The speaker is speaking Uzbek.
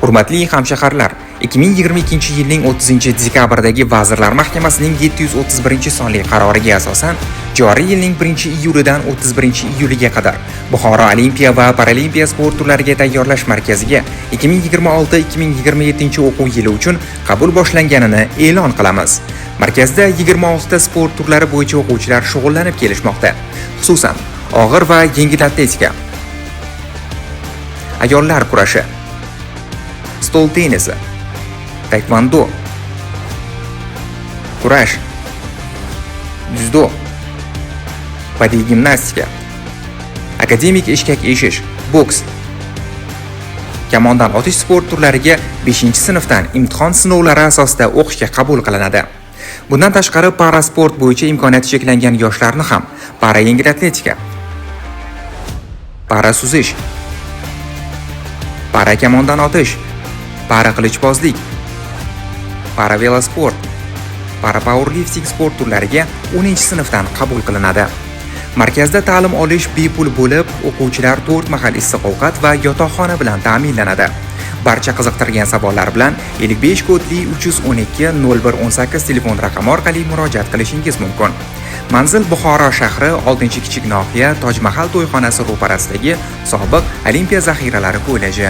Hurmatli hamshaharlar, 2022 yilning 30-dekabrdagi Vazirlar Mahkamasining 731-sonli qaroriga asosan joriy yilning 1-iyulidan 31-iyuliga qadar Buxoro Olimpiya va Paralimpiya sport turlariga tayyorlash markaziga 2026-2027 o'quv yili uchun qabul boshlanganini e'lon qilamiz. Markazda 26 ta sport turlari bo'yicha o'quvchilar shug'ullanib kelishmoqda. Xususan, og'ir va yengil atletika, ayollar kurashi, stol tennisi, taekvondo, kurash, dzyudo, badiiy gimnastika, akademik eshkak eshish, boks, kamondan otish sport turlariga 5-sinfdan imtihon sinovlari asosida o'qishga qabul qilinadi. Bundan tashqari parasport bo'yicha imkoniyati cheklangan yoshlarni ham para yengil atletika, para suzish, para kamondan otish, para qilichbozlik, para velosport, para powerlifting sport turlariga 10-sinfdan qabul qilinadi. Markazda ta'lim olish bepul bo'lib, o'quvchilar 4 mahal issiq ovqat va yotoqxona bilan ta'minlanadi. Barcha qiziqtirgan savollar bilan 55 kodli 312 0118 telefon raqami orqali murojaat qilishingiz mumkin. Manzil Buxoro shahri 6-kichik nohiya Tojmahal to'yxonasi ro'parasidagi sobiq Olimpiya zaxiralari kolleji.